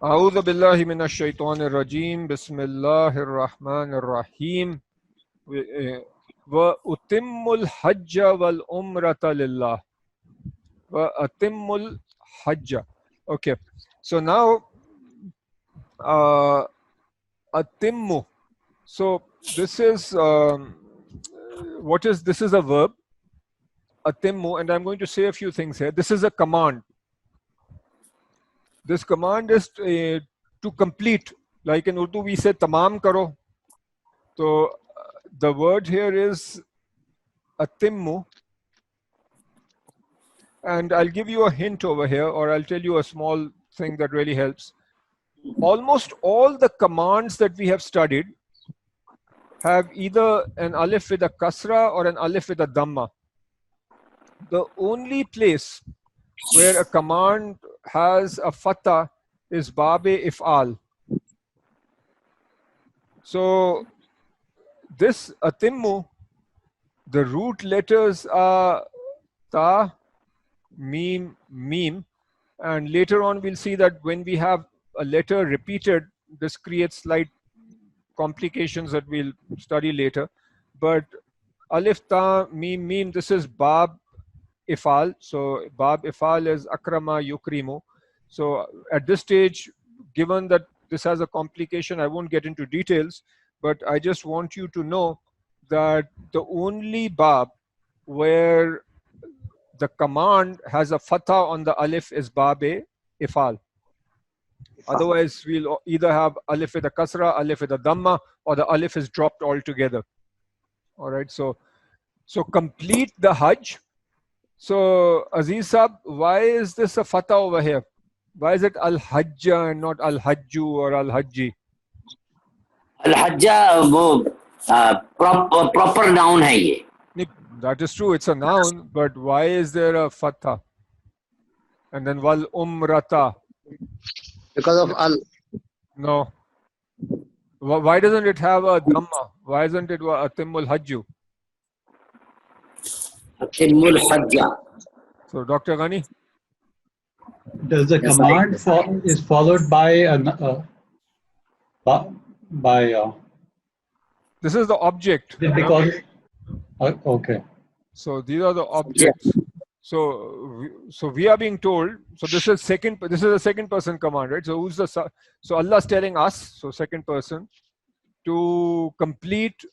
أعوذ بالله من الشيطان الرجيم بسم الله الرحمن الرحيم وأتم الحج والعمرة لله وأتم الحج. Okay, so now أتم. So this is this is a verb, أتم, and I'm going to say a few things here. This is a command. This command is to complete. Like in Urdu, we say tamam karo. So the word here is atimmu. And I'll give you a hint over here, or I'll tell you a small thing that really helps. Almost all the commands that we have studied have either an alif with a kasra or an alif with a dhamma. The only place where a command has a fatha is babe if'al. So this atimmu, the root letters are ta, mim, mim, and later on we'll see that when we have a letter repeated, this creates slight complications that we'll study later. But alif, ta, mim, mim, this is bab ifal. So bab ifal is akrama yukrimu. So at this stage, given that this has a complication, I won't get into details, but I just want you to know that the only bab where the command has a fatha on the alif is babe ifal. Otherwise, we'll either have alif with a kasra, alif with a dhamma, or the alif is dropped altogether. All right, so complete the hajj. So Aziz Sab, why is this a fatha over here? Why is it al-hajja and not al-hajju or al-hajji? Al-hajja वो proper noun है ये. That is true, it's a noun, but why is there a fatha? And then wal umrata. Because of al. No. Why doesn't it have a dhamma? Why isn't it atimul hajju? Atimul hajja. So Dr. Ghani? Does the command is followed by this is the object. because okay. So these are the objects. So we are being told. So this is a second person command, right? So so Allah is telling us, so second person, to complete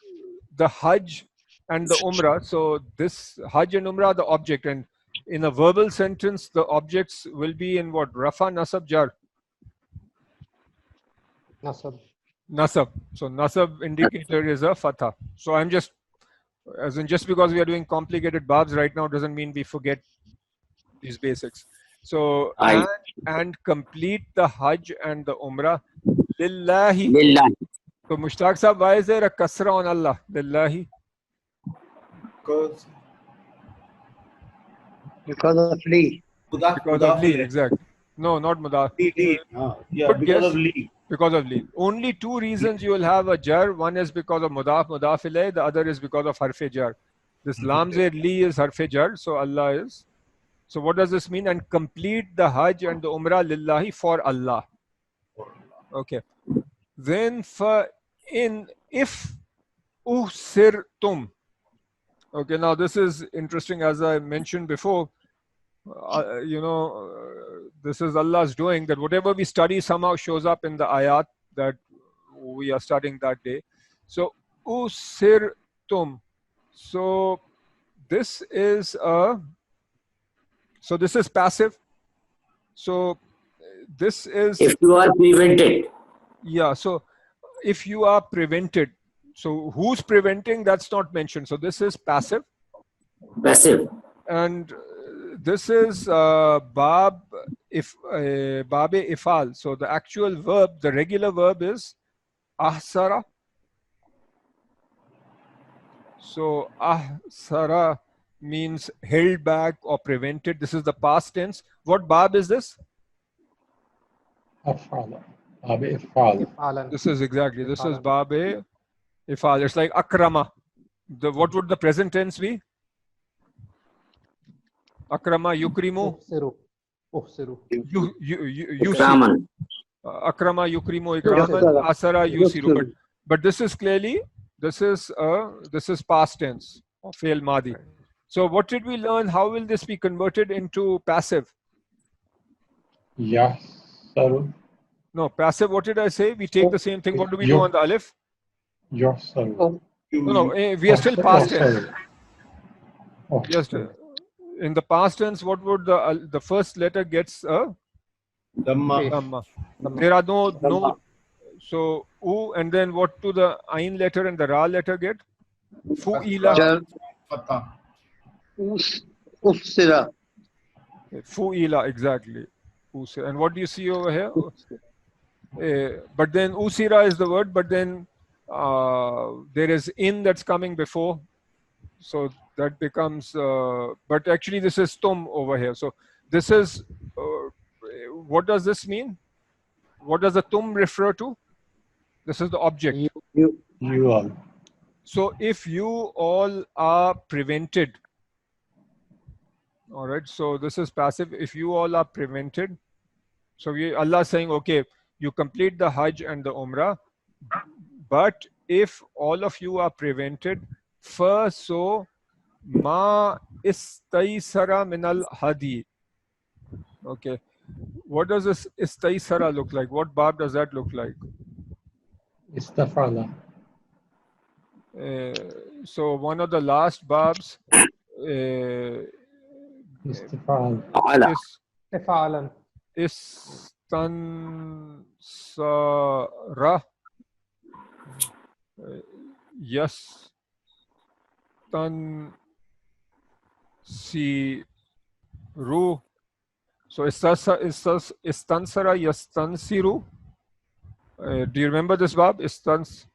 the Hajj and the Umrah. So this Hajj and Umrah are the object, and in a verbal sentence, the objects will be in what? Rafa, Nasab, Jar. Nasab. Nasab. So Nasab indicator is a fatha. So I'm just, as in just because we are doing complicated babs right now doesn't mean we forget these basics. So and complete the Hajj and the Umrah lillahi. Lillahi. So Mushtaq Sahab, why is there a kasra on Allah? Lillahi. Because of li. Because of li, exactly. No, not mudaf. Yeah, because of li. Because of li. Only two reasons you will have a jar. One is because of mudaf ilay. The other is because of harfe jar. This lam ze li is harfe jar. So Allah is. So what does this mean? And complete the Hajj and the Umrah lillahi, for Allah. Okay. Then if uhsirtum. Okay, now this is interesting. As I mentioned before, this is Allah's doing, that whatever we study somehow shows up in the ayat that we are studying that day. So usirtum. So this is passive. So this is if you are prevented. Yeah, so if you are prevented, so who's preventing, that's not mentioned. So this is passive. Passive. And this is babe ifal. So the actual verb, the regular verb is ahsara. So ahsara means held back or prevented. This is the past tense. What bab is this? This is exactly. This is babe ifal. It's like akrama. What would the present tense be? Akrama yukrimu. Uhsiru. Yusir. akrama yukrimu Yes, ikraman, sir. asara Yes, yusiru. sir. But this is clearly, this is past tense of fail madi. So what did we learn? How will this be converted into passive? Yasaru. No, passive, what did I say? We take the same thing. What do we do Yo- on the alif? Yasaru. Oh, No, we are still past tense. Sorry. Oh, Yes, sorry. in the past tense, what would the first letter gets a Dhamma. dhamma? There are no. So u, and then what do the ain letter and the ra letter get? Fu'ila. Jar, Fatha. Ufsira. Fu'ila, exactly. Usira. And what do you see over here? But then usira is the word, but then there is in that's coming before. So that becomes, but actually this is tum over here. So this is, what does this mean? What does the tum refer to? This is the object. You all. So if you all are prevented, all right, so this is passive. If you all are prevented, so Allah is saying, okay, you complete the Hajj and the Umrah, but if all of you are prevented, first, so ma istaysara min al hadi. Okay, what does this istaysara look like? What bab does that look like? Istafala. So one of the last babs Istafal. Ala. is Ifalan. istansara. Yes. Tansiru. So istansara yastansiru. Do you remember this bab? Istans.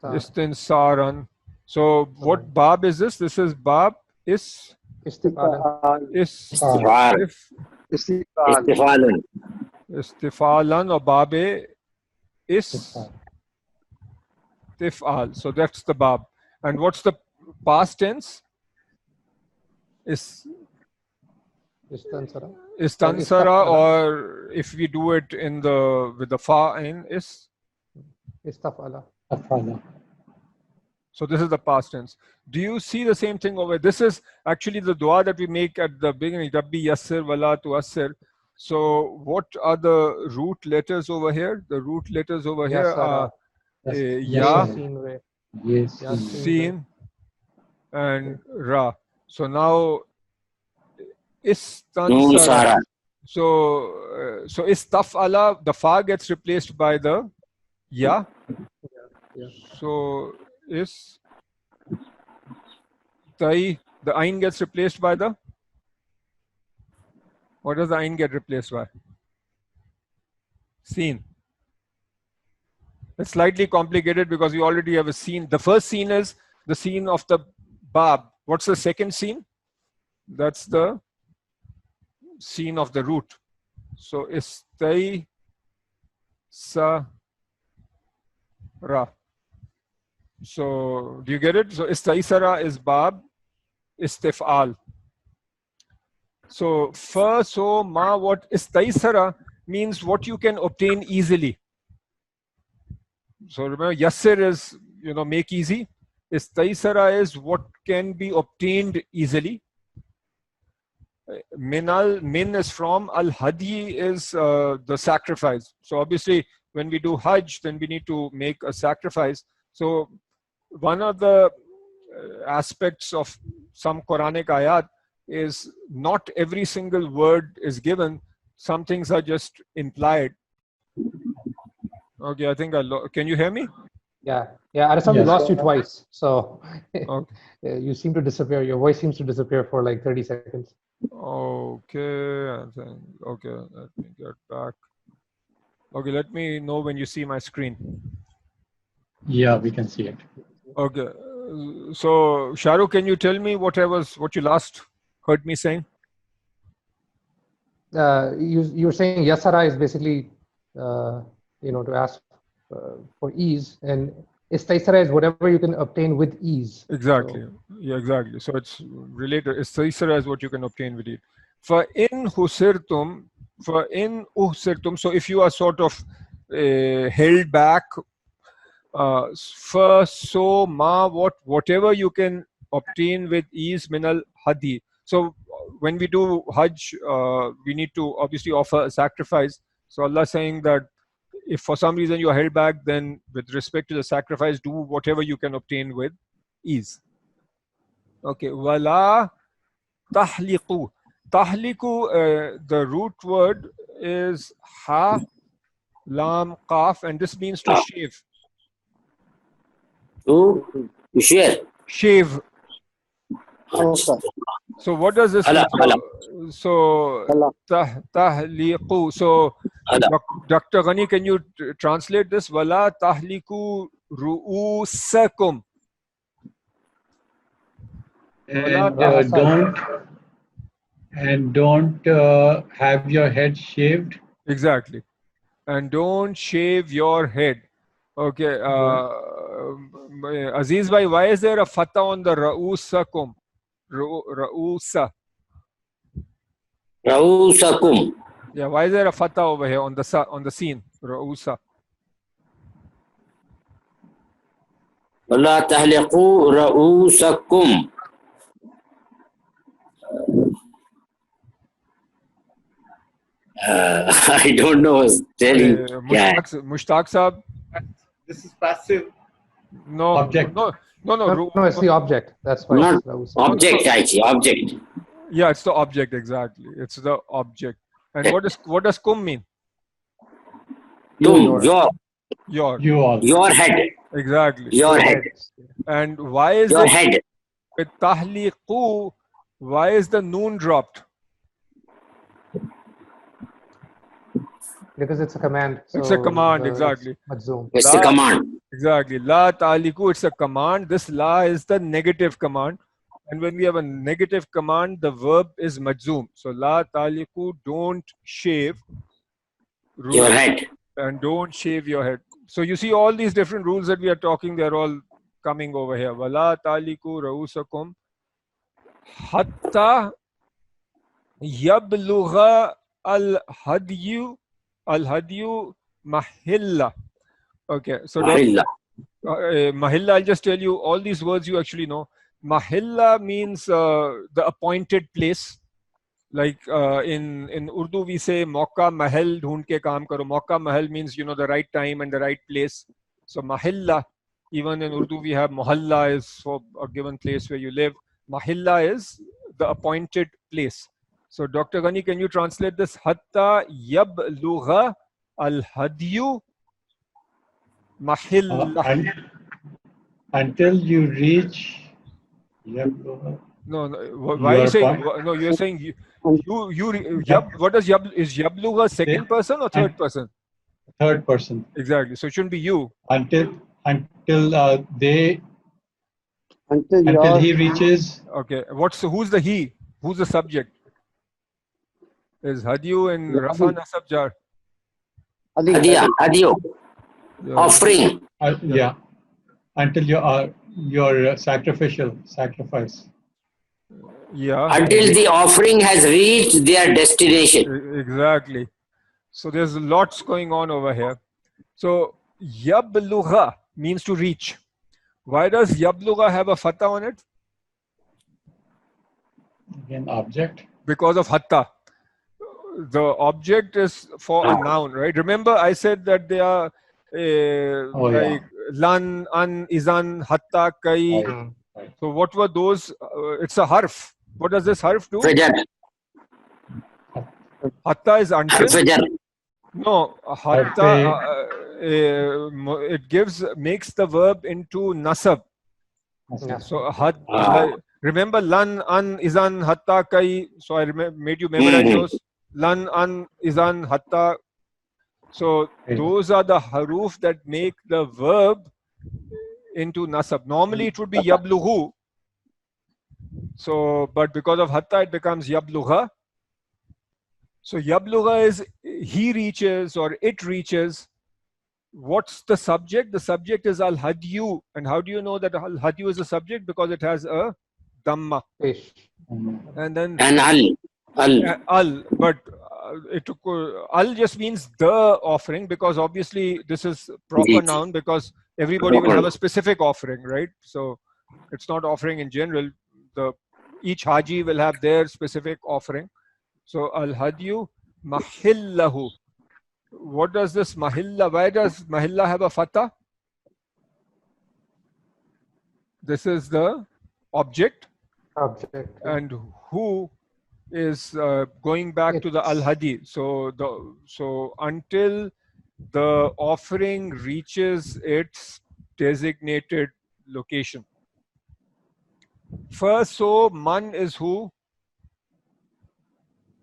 Istinsaran. So what bab is this? This is bab Istifalan. Istifal. Istifalun. istifalan or babe istifal. So that's the bab. And what's the past tense? Istansara. Istansara, or if we do it in the with the fa in is. Istafala. Istafala. So this is the past tense. Do you see the same thing over? This is actually the dua that we make at the beginning. Rabbi yassir wala tuassir. So what are the root letters over here? The root letters over here are ya, Yes. sin, and ra. So now Noon istansara. Sara. So istafala, the fa gets replaced by the ya. So the ain gets replaced by the, what does the ain get replaced by? Seen. It's slightly complicated because you already have a scene. The first scene is the scene of the bab. What's the second scene? That's the scene of the root. So istay sa ra. So do you get it? So istaysara is bab, istifal. So first, so ma, what istaysara means what you can obtain easily. So remember, yassir is, make easy. Istaysara is what can be obtained easily. Min is from, al hadi is the sacrifice. So obviously, when we do Hajj, then we need to make a sacrifice. So one of the aspects of some Quranic ayat is not every single word is given. Some things are just implied. Okay, I think can you hear me? Yeah. Arasam, we Yes. lost you twice. So Okay. you seem to disappear. Your voice seems to disappear for like 30 seconds. Okay, I think, okay, let me get back. Okay, let me know when you see my screen. Yeah, we can see it. Okay, so Shahrukh, can you tell me what you last heard me saying? You were saying yasara is basically, to ask for ease, and Istaisara is whatever you can obtain with ease. Exactly. So, Yeah, exactly. So it's related. Istaisara is what you can obtain with it. For in husirtum, so if you are sort of held back, so whatever you can obtain with ease minal hadi. So when we do Hajj, we need to obviously offer a sacrifice. So Allah is saying that if for some reason you are held back, then with respect to the sacrifice, do whatever you can obtain with ease. Okay. Wala tahliqu. Tahliqu, the root word is ha, lam, qaf, and this means to shave. To share. Shave. Okay. So what does this mean? Hala. So Hala. tahliqu. So Hala. Dr. Ghani, can you translate this? Wala tahliqu ru'usakum. And don't have your head shaved. Exactly. And don't shave your head. Okay. Aziz bhai, why is there a fatha on the ra'usakum? Ra'usa. Rausakum. Yeah, why is there a fatha over here on the scene? Ra'usa. ولا تحلقوا رؤوسكم. I don't know. Tell you. Mushtaq Saab? This is passive. No. Object. No, it's the object. That's why. Not it's Rausa. object, actually. Object. Yeah, it's the object, exactly. It's the object. And what does kum mean? Tum. Your. You all. Your head. Exactly. Your head. And why is Your it head. with tahliqu, why is the noon dropped? Because it's a command. It's a command, it's exactly. Majzoom. It's a command. Exactly. La ta'liku, it's a command. This la is the negative command. And when we have a negative command, the verb is majzoom. So la ta'liku, don't shave Your head. and don't shave your head. So you see all these different rules that we are talking, they're all coming over here. Wala ta'liku ra'usakum hatta yablugha al-hadyu mahilla. Okay, so Mahilla. mahilla, I'll just tell you all these words you actually know. Mahilla means the appointed place. Like in Urdu, we say Mauka Mahal dhoond ke kaam karo. Mauka Mahal means, the right time and the right place. So Mahilla, even in Urdu, we have Mohalla is for a given place where you live. Mahilla is the appointed place. So Dr. Ghani, can you translate this? Hatta yablugha al-hadyu mahilla. Until you reach. Yep. No, why are you saying? No, you're saying you. What does yab? Is yabluga second person or third person? Third person. Exactly. So it shouldn't be you. Until Until he reaches. Okay. Who's the he? Who's the subject? Is Hadiyu in Rafa Nasab Jar? Hadiyo. Offering. Yeah. Until your sacrifice. Yeah. Until the offering has reached their destination. Exactly. So there's lots going on over here. So yablugha means to reach. Why does yablugha have a fatha on it? Again, object. Because of hatta. The object is for a noun, right? Remember, I said that they are lan, an, izan, hatta, kai. Right. So what were those? It's a harf. What does this harf do? Fajar. Hatta is until. Fajar. No, hatta. It makes the verb into nasab. Yeah. So remember lan, an, izan, hatta, kai. So I made you memorize those. Lan, an, izan, hatta. So those are the haruf that make the verb into nasab. Normally it would be yablughu. So, but because of hatta, it becomes yablugha. So yablugha is he reaches or it reaches. What's the subject? The subject is al-hadyu. And how do you know that al-hadyu is a subject? Because it has a dhamma. Fish. And then And al. but al just means the offering, because obviously this is proper Indeed. noun, because everybody will Proper. have a specific offering, right? So it's not offering in general. Each haji will have their specific offering. So al-hadyu mahillahu. What does this mahilla? Why does mahilla have a fatha? This is the object, Object. and who is going back to the It's- al-hadi. So until the offering reaches its designated location. First, so man is who?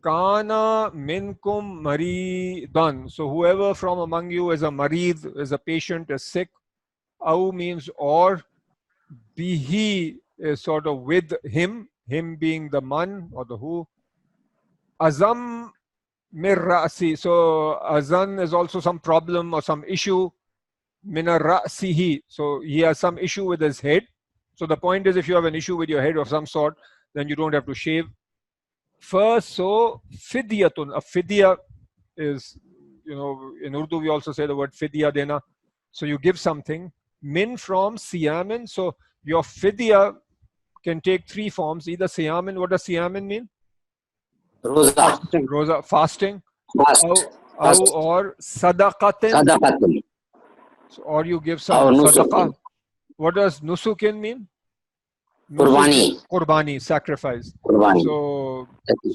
Kana minkum maridan. So whoever from among you is a marid, is a patient, is sick. Au means or. Bihi is sort of with him, him being the man or the who. Azam mir ra'si. So azan is also some problem or some issue. Mina ra'sihi. So he has some issue with his head. So the point is, if you have an issue with your head of some sort, then you don't have to shave. First, so fidyatun. A fidya is, in Urdu we also say the word fidya dena. So you give something. Min from siyamin. So your fidya can take three forms. Either siyamin. What does siyamin mean? Rosa. Rosa, fasting. Fast. Or sadaqatin. Sadaqatul. Or you give some nusuk. sadaqah. What does nusukin mean? Qurbani. Qurbani, sacrifice. Qurbani.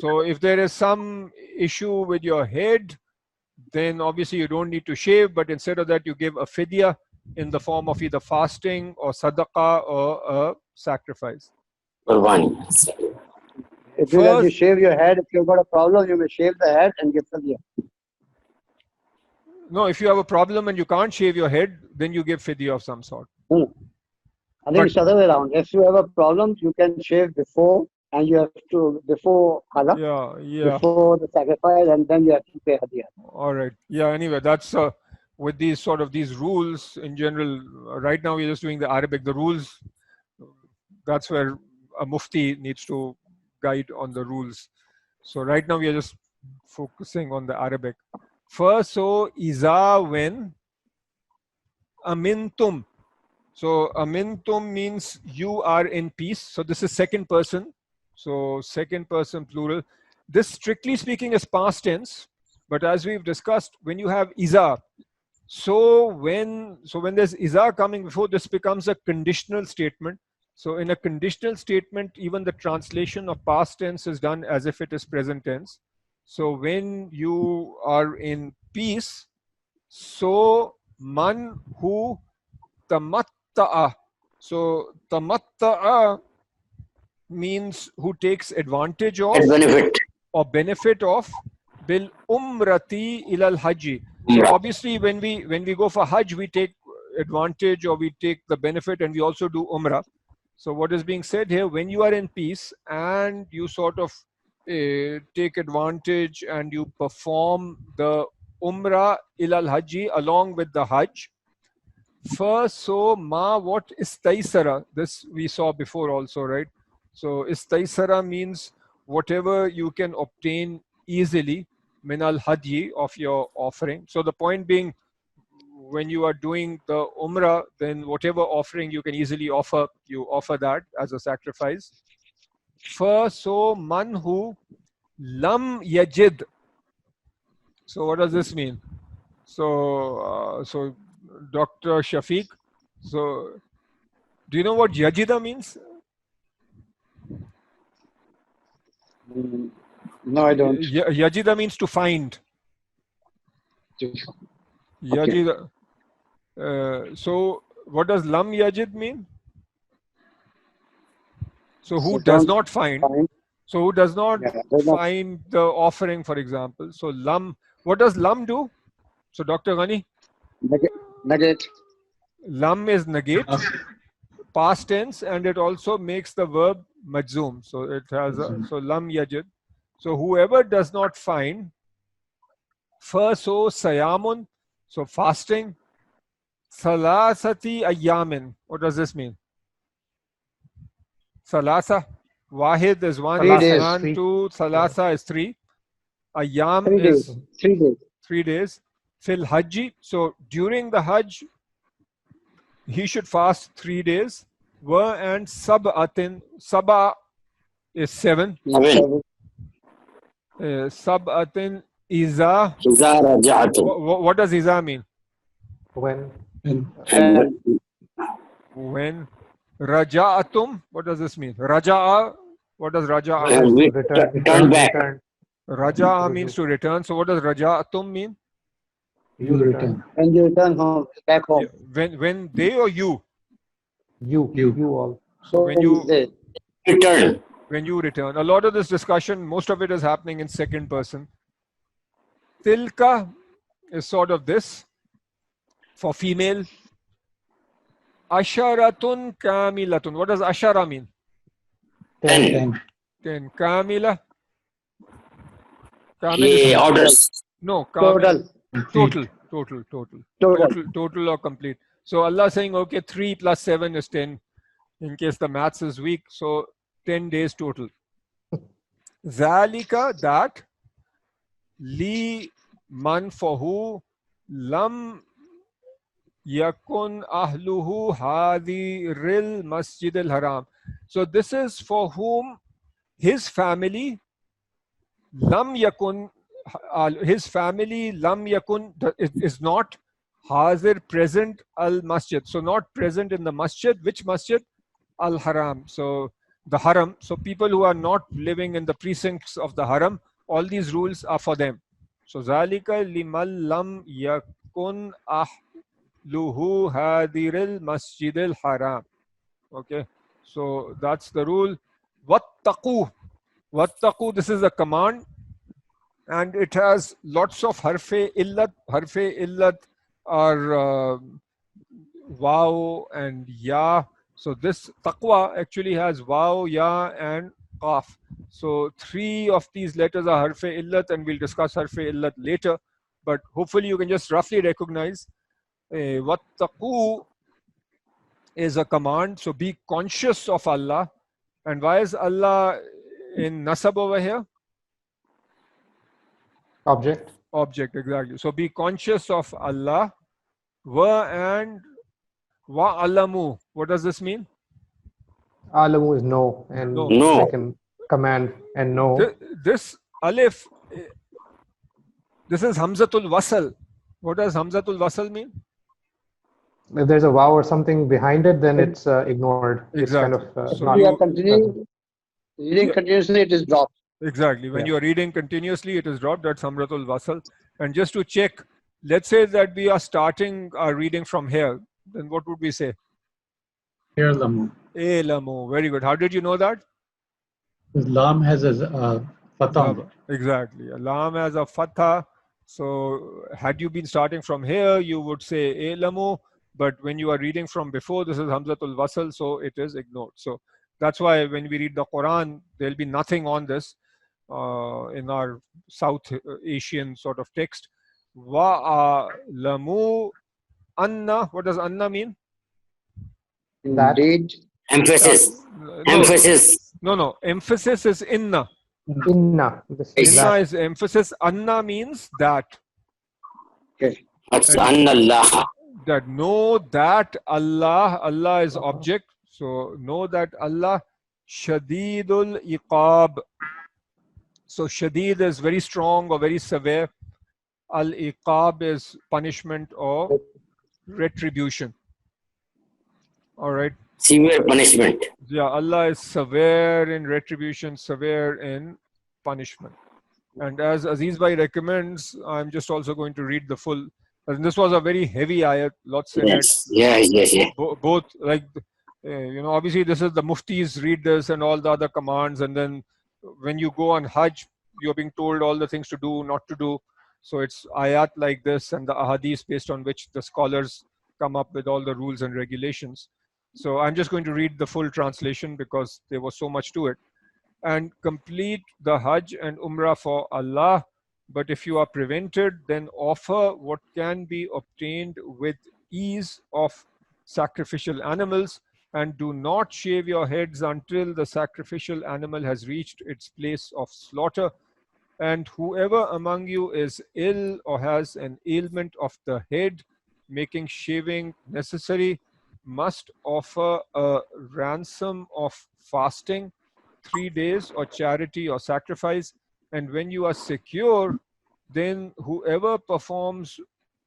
So if there is some issue with your head, then obviously you don't need to shave, but instead of that you give a fidya in the form of either fasting or sadaqah or a sacrifice. Qurbani. If you like to First- shave your head, if you've got a problem, you may shave the head and give fidya. No, if you have a problem and you can't shave your head, then you give fidya of some sort. I think it's the other way around. If you have a problem, you can shave before, and you have to, before halak, Yeah. before the sacrifice, and then you have to pay hadiyah. All right. Yeah, anyway, that's with these rules in general. Right now we're just doing the Arabic. The rules, that's where a mufti needs to guide on the rules. So right now we are just focusing on the Arabic. First, so iza, when. Amintum. So amintum means you are in peace. So this is second person. So second person plural. This strictly speaking is past tense, but as we've discussed, when you have iza, so when there's iza coming before, this becomes a conditional statement. So in a conditional statement, even the translation of past tense is done as if it is present tense. So when you are in peace, so man who tamatta'a. So tamatta'a means who takes advantage of or benefit of bil umrati ilal hajji. So obviously when we go for hajj, we take advantage or we take the benefit, and we also do umrah. So what is being said here, when you are in peace and you sort of take advantage and you perform the umrah ilal hajji along with the hajj. First, so what is taisara? This we saw before also, right? So istaisara means whatever you can obtain easily min al hadyi, of your offering. So the point being, when you are doing the umrah, then whatever offering you can easily offer, you offer that as a sacrifice. First, so man who lam yajid. So what does this mean? So Dr. Shafiq, so do you know what yajida means? No, I don't. Yajida means to find. Yajida. So what does lam yajid mean? So who So does don't not find? find. So who does not Yeah, does not- find the offering, for example? So lam, what does lam do? So Dr. Ghani, Negate. lam is negate, past tense, and it also makes the verb majzoom. So it has so lam yajid. So whoever does not find, first, so sayamun, so fasting, Salasati ayamin. What does this mean? Salasa. Wahid is one, 3 days. Isnan 2, Salasa is 3. Ayam 3 days. is 3 days. 3 days. Fil Hajji. So during the Hajj, he should fast 3 days. Wa and Sab'atin. Sab'a is 7. 7. Sab'atin Iza. إذا رجعتم. What does Iza mean? When And When Raja'atum. What does this mean? Raja'a. What does Raja'a And mean? we return back. return. Raja'a means to return. So what does Raja'atum mean? You return. When you return home, back home. When they or you? You all. So when you They- Return. when you return. A lot of this discussion, most of it is happening in second person. Tilka is sort of this for female. Asharatun kamilatun. What does ashara mean? 10. 10. 10. Kamila. Kamil He is orders. no kamil. Total. Total or complete. So Allah saying, okay, 3 plus 7 is 10. In case the maths is weak, so 10 days total. Zalika, that. Li, man, for who. Lam yakun ahluhu hadiril masjid al haram. So this is for whom his family lam yakun, his family lam yakun is not hazir, present al masjid. So not present in the masjid. Which masjid? Al haram. So the haram. So people who are not living in the precincts of the haram, all these rules are for them. So zalika liman lam yakun ahluhu hadiril masjidil haram. Okay. So that's the rule. Wattaqu. Wattaqu, this is a command. And it has lots of harfe illat. Harfe illat are waw and ya. So this taqwa actually has waw, ya and qaf. So 3 of these letters are harfe illat, and we'll discuss harfe illat later. But hopefully you can just roughly recognize wattaqu is a command. So be conscious of Allah. And why is Allah in nasab over here? Object. Object, exactly. So be conscious of Allah. Wa and wa alamu. What does this mean? Alamu is no, and No. No. like a command and no. This alif, this is Hamzatul Wasal. What does Hamzatul Wasal mean? If there's a wow or something behind it, then it's ignored. It's kind Exactly. of So not You are you- continuing, reading Yeah. continuously, it is dropped. Exactly. When Yeah. you are reading continuously, it is dropped. That's Hamzatul Wasal. And just to check, let's say that we are starting our reading from here. Then what would we say? Here, Lamu. Elamu. Very good. How did you know that? Lam has a fatah. on it. Exactly. Lam as a fatha. So had you been starting from here, you would say elamu. But when you are reading from before, this is Hamzatul Wasal, so it is ignored. So that's why when we read the Quran, there'll be nothing on this in our South Asian sort of text. Wa'alamu anna. What does anna mean? That. Indeed. Emphasis. No, Emphasis. no. Emphasis is inna. Inna. This is Inna that. is emphasis. Anna means that. That's Anna Allah. That know that Allah is object. So know that Allah Shadidul Iqab. So Shadid is very strong or very severe. Al Iqab is punishment or retribution. All right. Severe punishment. Yeah, Allah is severe in retribution, severe in punishment. And as Aziz Bhai recommends, I'm just also going to read the full. And this was a very heavy ayat, lots in it. Yes. Both like obviously this is the muftis read this and all the other commands, and then when you go on Hajj you're being told all the things to do, not to do. So it's ayat like this and the ahadith based on which the scholars come up with all the rules and regulations. So I'm just going to read the full translation because there was so much to it. And complete the Hajj and Umrah for Allah. But if you are prevented, then offer what can be obtained with ease of sacrificial animals, and do not shave your heads until the sacrificial animal has reached its place of slaughter. And whoever among you is ill or has an ailment of the head, making shaving necessary, must offer a ransom of fasting 3 days, or charity or sacrifice. And when you are secure, then whoever performs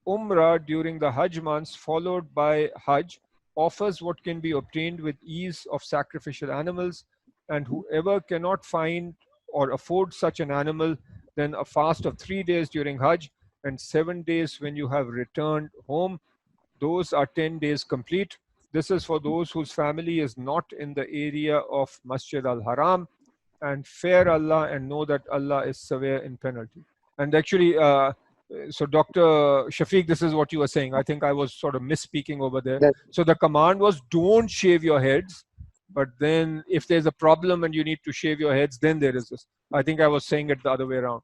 Umrah during the Hajj months followed by Hajj offers what can be obtained with ease of sacrificial animals. And whoever cannot find or afford such an animal, then a fast of 3 days during Hajj and 7 days when you have returned home. Those are 10 days complete. This is for those whose family is not in the area of Masjid al-Haram. And fear Allah and know that Allah is severe in penalty. And actually, so Dr. Shafiq, this is what you were saying. I think I was sort of misspeaking over there. Yes. So the command was don't shave your heads. But then if there's a problem and you need to shave your heads, then there is this. I think I was saying it the other way around.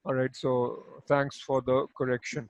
All right. So thanks for the correction.